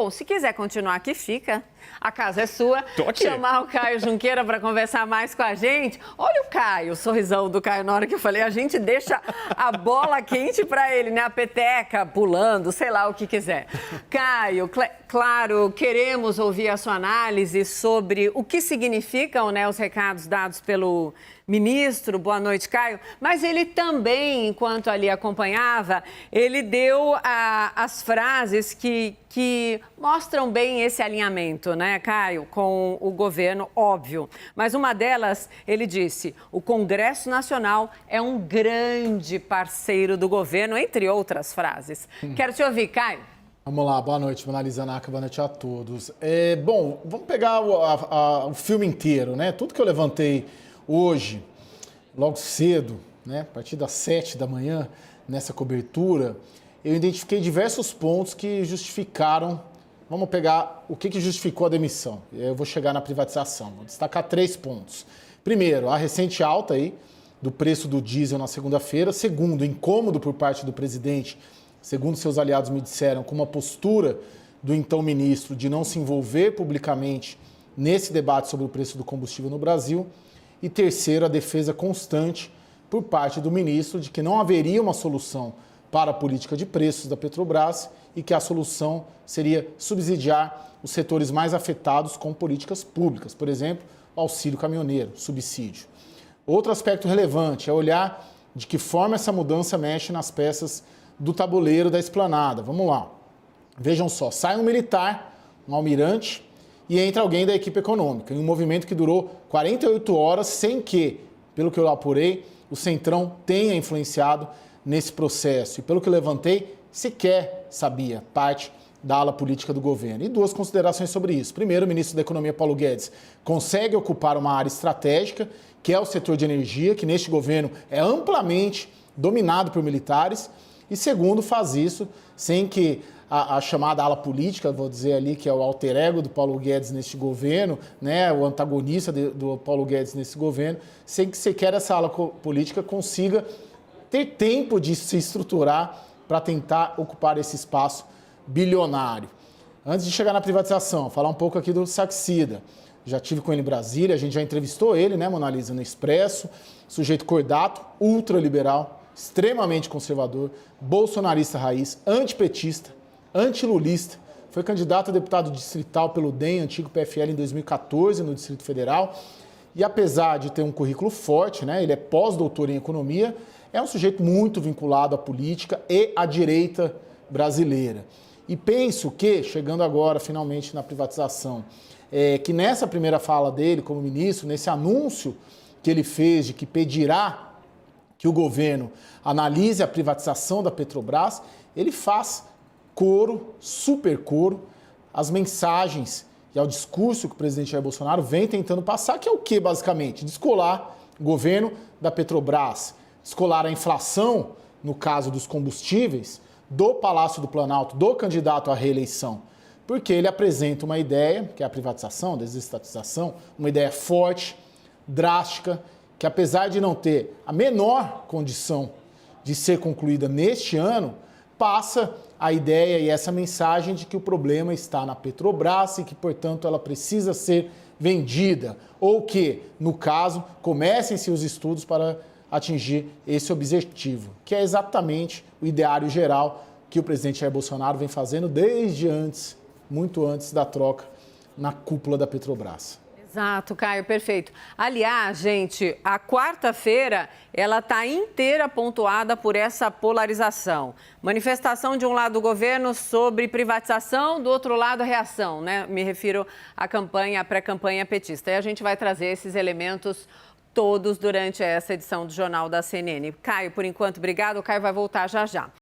Bom, se quiser continuar aqui, fica. A casa é sua. Tô aqui. Chamar o Caio Junqueira para conversar mais com a gente. Olha o Caio, o sorrisão do Caio na hora que eu falei. A gente deixa a bola quente para ele, né? A peteca pulando, sei lá o que quiser. Caio, claro, queremos ouvir a sua análise sobre o que significam, né, os recados dados pelo ministro. Boa noite, Caio. Mas ele também, enquanto ali acompanhava, ele deu as frases que mostram bem esse alinhamento, né, Caio, com o governo, óbvio. Mas uma delas, ele disse, o Congresso Nacional é um grande parceiro do governo, entre outras frases. Quero te ouvir, Caio. Vamos lá, boa noite, Monalisa Naka, boa noite a todos. Bom, vamos pegar o filme inteiro, né? Tudo que eu levantei hoje, logo cedo, né, a partir das 7 da manhã, nessa cobertura, eu identifiquei diversos pontos que justificaram. Vamos pegar o que justificou a demissão. Eu vou chegar na privatização. Vou destacar 3 pontos. Primeiro, a recente alta aí do preço do diesel na segunda-feira. Segundo, incômodo por parte do presidente, segundo seus aliados me disseram, com uma postura do então ministro de não se envolver publicamente nesse debate sobre o preço do combustível no Brasil. E terceiro, a defesa constante por parte do ministro de que não haveria uma solução para a política de preços da Petrobras e que a solução seria subsidiar os setores mais afetados com políticas públicas, por exemplo, auxílio caminhoneiro, subsídio. Outro aspecto relevante é olhar de que forma essa mudança mexe nas peças do tabuleiro da esplanada. Vamos lá. Vejam só, sai um militar, um almirante, e entra alguém da equipe econômica, em um movimento que durou 48 horas, sem que, pelo que eu apurei, o Centrão tenha influenciado nesse processo. E pelo que eu levantei, sequer sabia parte da ala política do governo. E 2 considerações sobre isso. Primeiro, o ministro da Economia, Paulo Guedes, consegue ocupar uma área estratégica, que é o setor de energia, que neste governo é amplamente dominado por militares. E segundo, faz isso sem que a chamada ala política, vou dizer ali que é o alter ego do Paulo Guedes neste governo, né, o antagonista do Paulo Guedes nesse governo, sem que sequer essa ala política consiga ter tempo de se estruturar para tentar ocupar esse espaço bilionário. Antes de chegar na privatização, falar um pouco aqui do Saxida. Já tive com ele em Brasília, a gente já entrevistou ele, né, Monalisa, no Expresso, sujeito cordato, ultraliberal, extremamente conservador, bolsonarista raiz, antipetista, antilulista, foi candidato a deputado distrital pelo DEM, antigo PFL, em 2014, no Distrito Federal, e apesar de ter um currículo forte, né, ele é pós-doutor em economia, é um sujeito muito vinculado à política e à direita brasileira. E penso que, chegando agora finalmente na privatização, que nessa primeira fala dele como ministro, nesse anúncio que ele fez de que pedirá que o governo analise a privatização da Petrobras, ele faz coro, super coro, às mensagens e ao discurso que o presidente Jair Bolsonaro vem tentando passar, que é o que, basicamente? Descolar o governo da Petrobras, descolar a inflação, no caso dos combustíveis, do Palácio do Planalto, do candidato à reeleição. Porque ele apresenta uma ideia, que é a privatização, a desestatização, uma ideia forte, drástica, que apesar de não ter a menor condição de ser concluída neste ano, passa a ideia e essa mensagem de que o problema está na Petrobras e que, portanto, ela precisa ser vendida. Ou que, no caso, comecem-se os estudos para atingir esse objetivo, que é exatamente o ideário geral que o presidente Jair Bolsonaro vem fazendo desde antes, muito antes da troca na cúpula da Petrobras. Exato, Caio, perfeito. Aliás, gente, a quarta-feira, ela está inteira pontuada por essa polarização. Manifestação de um lado do governo sobre privatização, do outro lado reação, né? Me refiro à campanha, à pré-campanha petista. E a gente vai trazer esses elementos todos durante essa edição do Jornal da CNN. Caio, por enquanto, obrigado. O Caio vai voltar já já.